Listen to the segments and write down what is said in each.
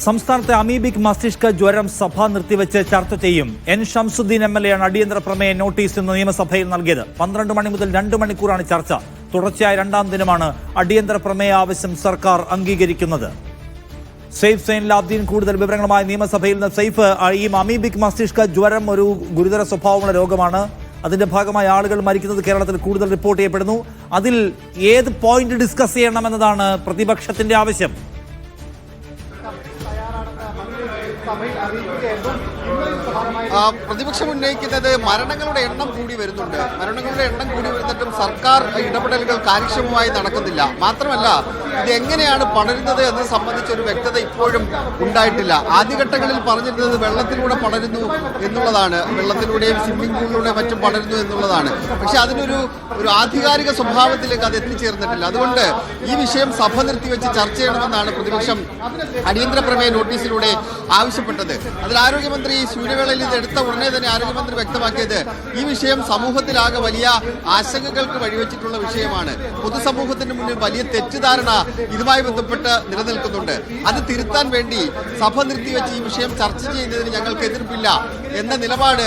സംസ്ഥാനത്തെ അമീബിക് മസ്തിഷ്ക ജ്വരം സഭ നിർത്തിവെച്ച് ചർച്ച ചെയ്യും. എൻ ഷംസുദ്ദീൻ MLA ആണ് അടിയന്തര പ്രമേയ നോട്ടീസ് ഇന്ന് നിയമസഭയിൽ നൽകിയത്. 12 മണി മുതൽ 2 മണിക്കൂറാണ് ചർച്ച. തുടർച്ചയായ രണ്ടാം ദിനമാണ് അടിയന്തര പ്രമേയ ആവശ്യം സർക്കാർ അംഗീകരിക്കുന്നത്. സെയ്ഫ് സൈനുലാബ്ദീൻ കൂടുതൽ വിവരങ്ങളുമായി നിയമസഭയിൽ നിന്ന്. സെയ്ഫ്, ഈ അമീബിക് മസ്തിഷ്ക ജ്വരം ഒരു ഗുരുതര സ്വഭാവമുള്ള രോഗമാണ്. അതിന്റെ ഭാഗമായി ആളുകൾ മരിക്കുന്നത് കേരളത്തിൽ കൂടുതൽ റിപ്പോർട്ട് ചെയ്യപ്പെടുന്നു. അതിൽ ഏത് പോയിന്റ് ഡിസ്കസ് ചെയ്യണമെന്നതാണ് പ്രതിപക്ഷത്തിന്റെ ആവശ്യം? പ്രതിപക്ഷം ഉന്നയിക്കുന്നത് മരണങ്ങളുടെ എണ്ണം കൂടി വരുന്നുണ്ട്. മരണങ്ങളുടെ എണ്ണം കൂടി വരുന്നിട്ടും സർക്കാർ ഇടപെടലുകൾ കാര്യക്ഷമമായി നടക്കുന്നില്ല. മാത്രമല്ല, ഇത് എങ്ങനെയാണ് പടരുന്നത് എന്നത് സംബന്ധിച്ച് ഒരു വ്യക്തത ഇപ്പോഴും ഉണ്ടായിട്ടില്ല. ആദ്യഘട്ടങ്ങളിൽ പറഞ്ഞിരുന്നത് വെള്ളത്തിലൂടെ പടരുന്നു എന്നുള്ളതാണ്, വെള്ളത്തിലൂടെയും സ്വിമ്മിംഗ് പൂളിലൂടെയും മറ്റും പടരുന്നു എന്നുള്ളതാണ്. പക്ഷെ അതിനൊരു ആധികാരിക സ്വഭാവത്തിലേക്ക് അത് എത്തിച്ചേർന്നിട്ടില്ല. അതുകൊണ്ട് ഈ വിഷയം സഭ നിർത്തിവെച്ച് ചർച്ച ചെയ്യണമെന്നാണ് പ്രതിപക്ഷം അടിയന്തര പ്രമേയ നോട്ടീസിലൂടെ ആവശ്യപ്പെട്ടത്. അതിൽ ആരോഗ്യമന്ത്രി ശൂന്യവേളയിൽ ഇത് എടുത്ത ഉടനെ തന്നെ ആരോഗ്യമന്ത്രി വ്യക്തമാക്കിയത് ഈ വിഷയം സമൂഹത്തിലാകെ വലിയ ആശങ്കകൾക്ക് വഴിവെച്ചിട്ടുള്ള വിഷയമാണ്. പൊതുസമൂഹത്തിന് മുന്നിൽ വലിയ തെറ്റിദ്ധാരണ ഇതുമായി ബന്ധപ്പെട്ട് നിലനിൽക്കുന്നുണ്ട്. അത് തിരുത്താൻ വേണ്ടി സഭ നിർത്തിവെച്ച് ഈ വിഷയം ചർച്ച ചെയ്യുന്നതിന് ഞങ്ങൾക്ക് എതിർപ്പില്ല എന്ന നിലപാട്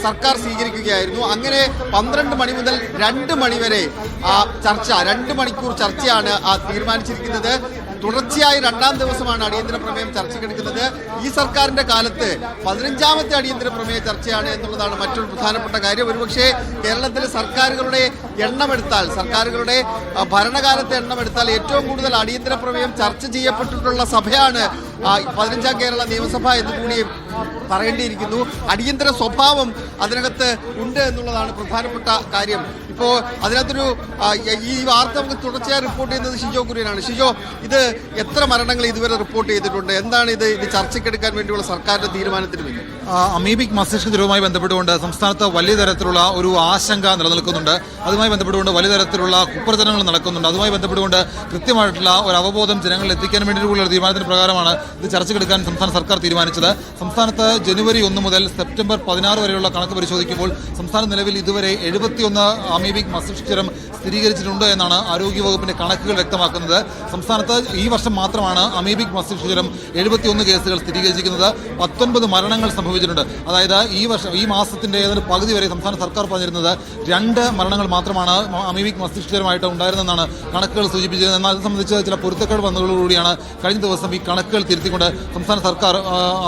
സർക്കാർ സ്വീകരിക്കുകയായിരുന്നു. അങ്ങനെ 12 മണി മുതൽ 2 മണി വരെ ചർച്ച, 2 മണിക്കൂർ ചർച്ചയാണ് തീരുമാനിച്ചിരിക്കുന്നത്. തുടർച്ചയായി രണ്ടാം ദിവസമാണ് അടിയന്തര പ്രമേയം ചർച്ചയ്ക്കെടുക്കുന്നത്. ഈ സർക്കാരിന്റെ കാലത്ത് 15ാമത്തെ അടിയന്തര പ്രമേയ ചർച്ചയാണ് എന്നുള്ളതാണ് മറ്റൊരു പ്രധാനപ്പെട്ട കാര്യം. ഒരുപക്ഷെ കേരളത്തിലെ സർക്കാരുകളുടെ എണ്ണമെടുത്താൽ, സർക്കാരുകളുടെ ഭരണകാലത്തെ എണ്ണമെടുത്താൽ ഏറ്റവും കൂടുതൽ അടിയന്തര പ്രമേയം ചർച്ച ചെയ്യപ്പെട്ടിട്ടുള്ള സഭയാണ് 15ാം കേരള നിയമസഭ എന്ന് കൂടി പറയേണ്ടിയിരിക്കുന്നു. അടിയന്തര സ്വഭാവം അതിനകത്ത് ഉണ്ട് എന്നുള്ളതാണ് പ്രധാനപ്പെട്ട കാര്യം. ഇപ്പോൾ അതിനകത്തൊരു ഈ വാർത്ത നമുക്ക് തുടർച്ചയായി റിപ്പോർട്ട് ചെയ്യുന്നത് ഷിജോ കുര്യനാണ്. ഷിജോ, ഇത് എത്ര മരണങ്ങൾ ഇതുവരെ റിപ്പോർട്ട് ചെയ്തിട്ടുണ്ട്? എന്താണ് ഇത് ചർച്ചയ്ക്കെടുക്കാൻ വേണ്ടിയുള്ള സർക്കാരിന്റെ തീരുമാനത്തിന് പിന്നിൽ? അമീബിക് മസ്തിഷ്ക ജ്വരവുമായി ബന്ധപ്പെട്ടുകൊണ്ട് സംസ്ഥാനത്ത് വലിയ തരത്തിലുള്ള ഒരു ആശങ്ക നിലനിൽക്കുന്നുണ്ട്. അതുമായി ബന്ധപ്പെട്ടുകൊണ്ട് വലിയ തരത്തിലുള്ള കുപ്രചരണങ്ങൾ നടക്കുന്നുണ്ട്. അതുമായി ബന്ധപ്പെട്ടുകൊണ്ട് കൃത്യമായിട്ടുള്ള ഒരു അവബോധം ജനങ്ങളിൽ എത്തിക്കാൻ വേണ്ടിയിട്ടുള്ള ഒരു തീരുമാനത്തിന് പ്രകാരമാണ് ഇത് ചർച്ചയ്ക്കെടുക്കാൻ സംസ്ഥാന സർക്കാർ തീരുമാനിച്ചത്. സംസ്ഥാനത്ത് ജനുവരി 1 മുതൽ സെപ്റ്റംബർ 16 വരെയുള്ള കണക്ക് പരിശോധിക്കുമ്പോൾ സംസ്ഥാന നിലവിൽ ഇതുവരെ 71 അമീബിക് മസ്തിഷ്ക ജ്വരം സ്ഥിരീകരിച്ചിട്ടുണ്ട് എന്നാണ് ആരോഗ്യവകുപ്പിന്റെ കണക്കുകൾ വ്യക്തമാക്കുന്നത്. സംസ്ഥാനത്ത് ഈ വർഷം മാത്രമാണ് അമീബിക് മസ്തിഷ്ക ജ്വരം 71 കേസുകൾ സ്ഥിരീകരിച്ചിരിക്കുന്നത്. 19 മരണങ്ങൾ സംഭവിച്ചിട്ടുണ്ട്. അതായത് ഈ മാസത്തിന്റെ ഏതാണ്ട് പകുതി വരെ സംസ്ഥാന സർക്കാർ പറഞ്ഞിരുന്നത് 2 മരണങ്ങൾ മാത്രമാണ് അമീബിക് മസ്തിഷ്ക ജ്വരമായിട്ട് ഉണ്ടായിരുന്നെന്നാണ് കണക്കുകൾ സൂചിപ്പിച്ചിരുന്നത്. എന്നാൽ ഇത് സംബന്ധിച്ച് ചില പൊരുത്തക്കേട് വന്നതോടുകൂടിയാണ് കഴിഞ്ഞ ദിവസം ഈ കണക്കുകൾ തിരുത്തിക്കൊണ്ട് സംസ്ഥാന സർക്കാർ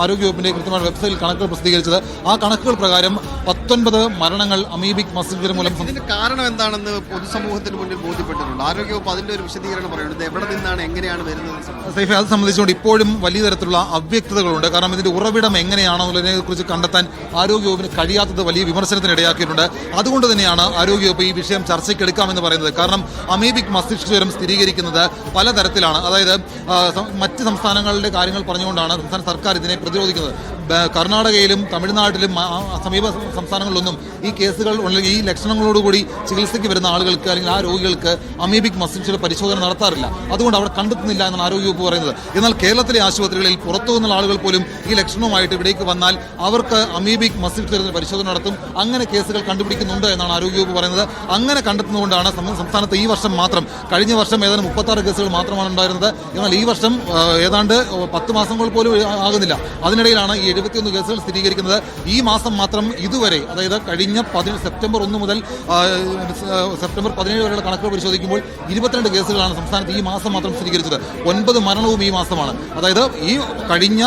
ആരോഗ്യവകുപ്പിന്റെ കൃത്യമായ വെബ്സൈറ്റിൽ കണക്കുകൾ പ്രസിദ്ധീകരിച്ചത്. ആ കണക്കുകൾ പ്രകാരം 19 മരണങ്ങൾ അമീബിക് മസ്തിഷ്ക ജ്വരം മൂലം. ഇതിന്റെ കാരണം എന്താണെന്ന് പൊതുസമൂഹത്തിന് മുന്നിൽ ബോധ്യപ്പെട്ടിട്ടുണ്ട്. ആരോഗ്യവകുപ്പ് അതിന്റെ ഒരു വിശദീകരണം പറയുന്നത് എവിടെ നിന്നാണ്, എങ്ങനെയാണ് വരുന്നത്? സൈഫെ, അത് സംബന്ധിച്ചുകൊണ്ട് ഇപ്പോഴും വലിയ തരത്തിലുള്ള അവ്യക്തതകളുണ്ട്. കാരണം ഇതിന്റെ ഉറവിടം എങ്ങനെയാണെന്നുള്ളതിനെ കുറിച്ച് കണ്ടെത്താൻ ആരോഗ്യവകുപ്പിന് കഴിയാത്തത് വലിയ വിമർശനത്തിന് ഇടയാക്കിയിട്ടുണ്ട്. അതുകൊണ്ട് തന്നെയാണ് ആരോഗ്യവകുപ്പ് ഈ വിഷയം ചർച്ചയ്ക്കെടുക്കാമെന്ന് പറയുന്നത്. കാരണം അമീബിക് മസ്തിഷ്ക ജ്വരം സ്ഥിരീകരിക്കുന്നത് പലതരത്തിലാണ്. അതായത് മറ്റ് സംസ്ഥാനങ്ങളുടെ കാര്യങ്ങൾ പറഞ്ഞുകൊണ്ടാണ് സംസ്ഥാന സർക്കാർ ഇതിനെ പ്രതിരോധിക്കുന്നത്. കർണാടകയിലും തമിഴ്നാട്ടിലും സമീപ സംസ്ഥാനങ്ങളിലൊന്നും ഈ കേസുകൾ ഈ ലക്ഷണങ്ങളോടുകൂടി ചികിത്സയ്ക്ക് വരുന്ന ആളുകൾക്ക് അല്ലെങ്കിൽ ആ രോഗികൾക്ക് അമീബിക് മസ്തിഷ്ക പരിശോധന നടത്താറില്ല. അതുകൊണ്ട് അവിടെ കണ്ടെത്തുന്നില്ല എന്നാണ് ആരോഗ്യവകുപ്പ് പറയുന്നത്. എന്നാൽ കേരളത്തിലെ ആശുപത്രികളിൽ പുറത്തു നിന്നുള്ള ആളുകൾ പോലും ഈ ലക്ഷണവുമായിട്ട് ഇവിടേക്ക് വന്നാൽ അവർക്ക് അമീബിക് മസ്തിഷ്ക പരിശോധന നടത്തും. അങ്ങനെ കേസുകൾ കണ്ടുപിടിക്കുന്നുണ്ട് എന്നാണ് ആരോഗ്യവകുപ്പ് പറയുന്നത്. അങ്ങനെ കണ്ടെത്തുന്നതുകൊണ്ടാണ് സംസ്ഥാനത്ത് ഈ വർഷം മാത്രം, കഴിഞ്ഞ വർഷം ഏതാണ്ട് 36 കേസുകൾ മാത്രമാണ് ഉണ്ടായിരുന്നത്. എന്നാൽ ഈ വർഷം ഏതാണ്ട് 10 മാസങ്ങൾ പോലും ആകുന്നില്ല. അതിനിടയിലാണ് ഈ 71 കേസുകൾ സ്ഥിരീകരിക്കുന്നത്. ഈ മാസം മാത്രം ഇതുവരെ, അതായത് കഴിഞ്ഞ സെപ്റ്റംബർ 1 മുതൽ സെപ്റ്റംബർ 17 വരെയുള്ള കണക്കുകൾ പരിശോധിക്കുമ്പോൾ 22 കേസുകളാണ് സംസ്ഥാനത്ത് ഈ മാസം മാത്രം സ്ഥിരീകരിച്ചത്. 9 മരണവും ഈ മാസമാണ്. അതായത് ഈ കഴിഞ്ഞ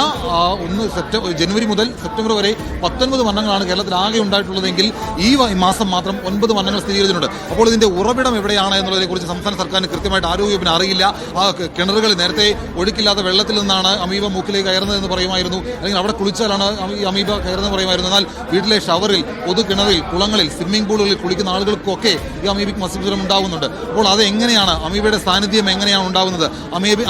ജനുവരി മുതൽ സെപ്റ്റംബർ വരെ 19 മരണങ്ങളാണ് കേരളത്തിൽ ആകെ ഉണ്ടായിട്ടുള്ളതെങ്കിൽ ഈ മാസം മാത്രം 9 മരണങ്ങൾ സ്ഥിരീകരിച്ചിട്ടുണ്ട്. അപ്പോൾ ഇതിന്റെ ഉറവിടം എവിടെയാണ് എന്നുള്ളതിനെക്കുറിച്ച് സംസ്ഥാന സർക്കാരിന് കൃത്യമായിട്ട് ആരോഗ്യവകുപ്പിന് അറിയില്ല. ആ കിണറുകൾ നേരത്തെ ഒഴുക്കില്ലാത്ത വെള്ളത്തിൽ നിന്നാണ് അമീബ മൂക്കിലേക്ക് കയറുന്നതെന്ന് പറയുമായിരുന്നു. അല്ലെങ്കിൽ അവിടെ കുളിച്ചാലാണ് ഈ അമീബ കയറുന്നത് പറയുമായിരുന്നു. എന്നാൽ വീട്ടിലെ ഷവറിൽ, പൊതു കിണറിൽ, കുളങ്ങളിൽ, സ്വിമ്മിംഗ് പൂളുകളിൽ കുളിക്കുന്ന ആളുകൾക്കൊക്കെ ഈ അമീബിക് മസ്തിഷ്ക ജ്വരം ഉണ്ടാവുന്നുണ്ട്. അപ്പോൾ അത് എങ്ങനെയാണ്, അമീബയുടെ സാന്നിധ്യം എങ്ങനെയാണ് ഉണ്ടാവുന്നത്?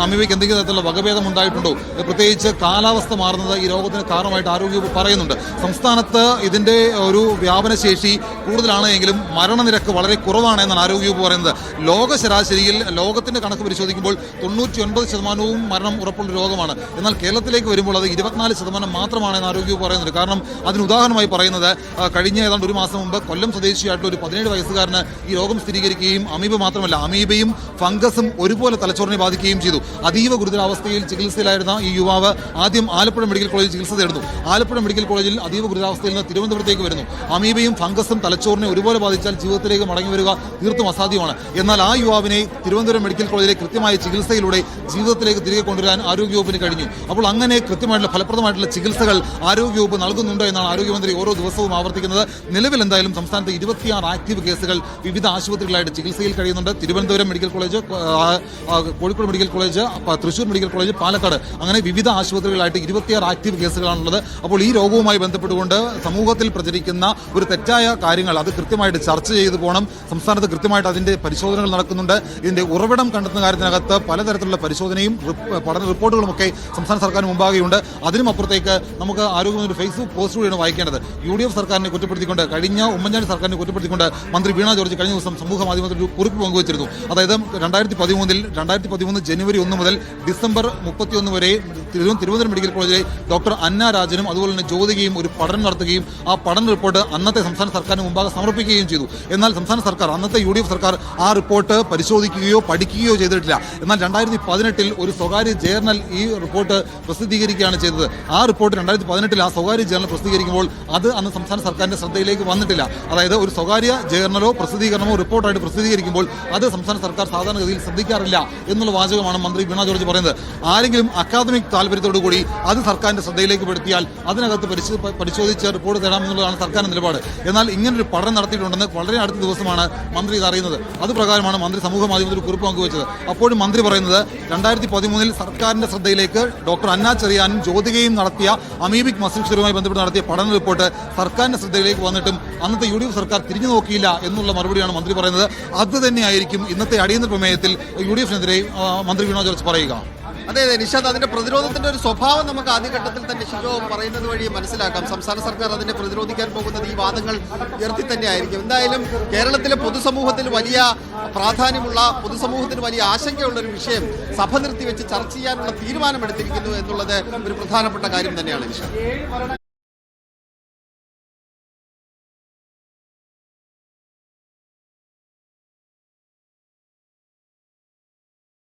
അമീബയ്ക്ക് എന്തെങ്കിലും തരത്തിലുള്ള വകഭേദം ഉണ്ടായിട്ടുണ്ടോ? പ്രത്യേകിച്ച് കാലാവസ്ഥ മാറുന്നത് ഈ രോഗത്തിന് കാരണമായിട്ട് ആരോഗ്യവകുപ്പ് പറയുന്നുണ്ട്. സംസ്ഥാനത്ത് ഇതിന്റെ ഒരു വ്യാപനശേഷി കൂടുതലാണ് എങ്കിലും മരണനിരക്ക് വളരെ കുറവാണ് എന്നാണ് ആരോഗ്യവകുപ്പ് പറയുന്നത്. ലോക ശരാശരിയിൽ ലോകത്തിന്റെ കണക്ക് പരിശോധിക്കുമ്പോൾ 99% മരണം ഉറപ്പുള്ള രോഗമാണ്. എന്നാൽ കേരളത്തിലേക്ക് വരുമ്പോൾ അത് 24% മാത്രമാണ് മാത്രമാണെന്ന് ആരോഗ്യവകുപ്പ് പറയുന്നുണ്ട്. കാരണം അതിന് ഉദാഹരണമായി പറയുന്നത് കഴിഞ്ഞ ഏതാണ്ട് ഒരു മാസം മുമ്പ് കൊല്ലം സ്വദേശിയായിട്ടുള്ള ഒരു 17 വയസ്സുകാരന് ഈ രോഗം സ്ഥിരീകരിക്കുകയും അമീബ മാത്രമല്ല അമീബയും ഫംഗസും ഒരുപോലെ തലച്ചോറിനെ ബാധിക്കുകയും ചെയ്തു. അതീവ ഗുരുതരാവസ്ഥയിൽ ചികിത്സയിലായിരുന്ന ഈ യുവാവ് ആദ്യം ആലപ്പുഴ മെഡിക്കൽ കോളേജിൽ ചികിത്സ തേടുന്നു. ആലപ്പുഴ മെഡിക്കൽ കോളേജിൽ അതീവ ഗുരുതരാവസ്ഥയിൽ നിന്ന് തിരുവനന്തപുരത്തേക്ക് വരുന്നു. അമീബയും ഫംഗസും തലച്ചോറിനെ ഒരുപോലെ ബാധിച്ചാൽ ജീവിതത്തിലേക്ക് മടങ്ങി വരിക തീർത്തും അസാധ്യമാണ്. എന്നാൽ ആ യുവാവിനെ തിരുവനന്തപുരം മെഡിക്കൽ കോളേജിലെ കൃത്യമായ ചികിത്സയിലൂടെ ജീവിതത്തിലേക്ക് തിരികെ കൊണ്ടുവരാൻ ആരോഗ്യവകുപ്പിന് കഴിഞ്ഞു. അപ്പോൾ അങ്ങനെ കൃത്യമായിട്ടുള്ള ഫലപ്രദമായിട്ടുള്ള ചികിത്സകൾ ആരോഗ്യവകുപ്പ് നൽകുന്നുണ്ട് എന്നാണ് ആരോഗ്യമന്ത്രി ഓരോ ദിവസവും ആവർത്തിക്കുന്നത്. നിലവിൽ എന്തായാലും സംസ്ഥാനത്ത് 26 ആക്റ്റീവ് കേസുകൾ വിവിധ ആശുപത്രികളായിട്ട് ചികിത്സയിൽ കഴിയുന്നുണ്ട്. Thiruvananthapuram medical college, Kozhikode medical college, Thrissur medical college, Palakkad, അങ്ങനെ വിവിധ ആശുപത്രികളായിട്ട് 26 ആക്റ്റീവ് കേസുകളാണുള്ളത്. അപ്പോൾ ഈ രോഗവുമായി ബന്ധപ്പെട്ടുകൊണ്ട് സമൂഹത്തിൽ പ്രചരിക്കുന്ന ഒരു തെറ്റായ കാര്യങ്ങൾ അത് കൃത്യമായിട്ട് ചർച്ച ചെയ്തു പോകണം. സംസ്ഥാനത്ത് കൃത്യമായിട്ട് അതിന്റെ പരിശോധനകൾ നടക്കുന്നുണ്ട്. ഇതിന്റെ ഉറവിടം കണ്ടെത്തുന്ന കാര്യത്തിനകത്ത് പലതരത്തിലുള്ള പരിശോധനയും പഠന റിപ്പോർട്ടുകളുമൊക്കെ സംസ്ഥാന സർക്കാരിന് മുമ്പാകെയുണ്ട്. അതിനും അപ്പുറത്തേക്ക് നമുക്ക് ആരോഗ്യമന്ത്രി ഫേസ്ബുക്ക് പോസ്റ്റ് കൂടിയാണ് വായിക്കേണ്ടത്. UDF സർക്കാരിനെ കുറ്റപ്പെടുത്തിക്കൊണ്ട്, കഴിഞ്ഞ ഉമ്മൻചാണ്ടി സർക്കാരിനെ കുറ്റപ്പെടുത്തിക്കൊണ്ട് മന്ത്രി വീണ ജോർജ് കഴിഞ്ഞ ദിവസം സമൂഹ മാധ്യമത്തിൽ ഒരു കുറിപ്പ് പങ്കുവച്ചിരുന്നു. അതായത് 2013 ജനുവരി 1 മുതൽ ഡിസംബർ 31 വരെ തിരുവനന്തപുരം മെഡിക്കൽ കോളേജിലെ ഡോക്ടർ അന്ന രാജനും അതുപോലെ തന്നെ ജ്യോതികയും ഒരു പഠനം നടത്തുകയും ആ പഠന റിപ്പോർട്ട് അന്നത്തെ സംസ്ഥാന സർക്കാരിന് മുമ്പാകെ സമർപ്പിക്കുകയും ചെയ്തു. എന്നാൽ സംസ്ഥാന സർക്കാർ, അന്നത്തെ UDF സർക്കാർ ആ റിപ്പോർട്ട് പരിശോധിക്കുകയോ പഠിക്കുകയോ ചെയ്തിട്ടില്ല. എന്നാൽ 2018 ഒരു സ്വകാര്യ ജേർണൽ ഈ റിപ്പോർട്ട് പ്രസിദ്ധീകരിക്കുകയാണ് ചെയ്തത്. ആ റിപ്പോർട്ട് 2018 ആ സ്വകാര്യ ജേർണൽ പ്രസിദ്ധീകരിക്കുമ്പോൾ അത് അന്ന് സംസ്ഥാന സർക്കാരിന്റെ ശ്രദ്ധയിലേക്ക് വന്നിട്ടില്ല. അതായത് ഒരു സ്വകാര്യ ജേർണലോ പ്രസിദ്ധീകരണമോ റിപ്പോർട്ടായിട്ട് പ്രസിദ്ധീകരിക്കുമ്പോൾ അത് സംസ്ഥാന സർക്കാർ സാധാരണഗതിയിൽ ശ്രദ്ധിക്കാറില്ല എന്നുള്ള വാചകമാണ് മന്ത്രി വീണ ജോർജ് പറയുന്നത്. ആരെങ്കിലും അക്കാദമിക് താല്പര്യത്തോടുകൂടി അത് സർക്കാരിന്റെ ശ്രദ്ധയിലേക്ക് പെടുത്തിയാൽ അതിനകത്ത് പരിശോധിച്ച് റിപ്പോർട്ട് തേടാമെന്നുള്ളതാണ് സർക്കാരിന്റെ നിലപാട്. എന്നാൽ ഇങ്ങനൊരു പഠനം നടത്തിയിട്ടുണ്ടെന്ന് വളരെ അടുത്ത ദിവസമാണ് മന്ത്രി ഇത് അറിയുന്നത്. അത് പ്രകാരമാണ് മന്ത്രി സമൂഹ മാധ്യമത്തിൽ കുറിപ്പ് പങ്കുവച്ചത്. അപ്പോഴും മന്ത്രി പറയുന്നത് 2013 സർക്കാരിന്റെ ശ്രദ്ധയിലേക്ക് ഡോക്ടർ അന്ന ചെറിയാനും ജ്യോതികയും നടത്തിയ അമീബിക് മസ്തിഷ്കവുമായി ബന്ധപ്പെട്ട് നടത്തിയ പഠന റിപ്പോർട്ട് സർക്കാരിന്റെ ശ്രദ്ധയിലേക്ക് വന്നിട്ടും അന്നത്തെ UDF സർക്കാർ തിരിഞ്ഞു നോക്കിയില്ല എന്നുള്ള മറുപടിയാണ് മന്ത്രി പറയുന്നത്. അത് തന്നെയായിരിക്കും ഇന്നത്തെ അടിയന്തര പ്രമേയത്തിൽ UDFനെതിരെ മന്ത്രി വീണ ജോർജ് പറയുക. അതെ നിഷാദ്, അതിന്റെ പ്രതിരോധത്തിന്റെ ഒരു സ്വഭാവം നമുക്ക് ആദ്യഘട്ടത്തിൽ തന്നെ ഷിജോ പറയുന്നത് വഴി മനസ്സിലാക്കാം. സംസ്ഥാന സർക്കാർ അതിനെ പ്രതിരോധിക്കാൻ പോകുന്നത് ഈ വാദങ്ങൾ ഉയർത്തി തന്നെ ആയിരിക്കും. എന്തായാലും കേരളത്തിലെ പൊതുസമൂഹത്തിൽ വലിയ പ്രാധാന്യമുള്ള, പൊതുസമൂഹത്തിന് വലിയ ആശങ്കയുള്ള ഒരു വിഷയം സഭ നിർത്തിവെച്ച് ചർച്ച ചെയ്യാനുള്ള തീരുമാനമെടുത്തിരിക്കുന്നു എന്നുള്ളത് ഒരു പ്രധാനപ്പെട്ട കാര്യം തന്നെയാണ് നിഷാദ്.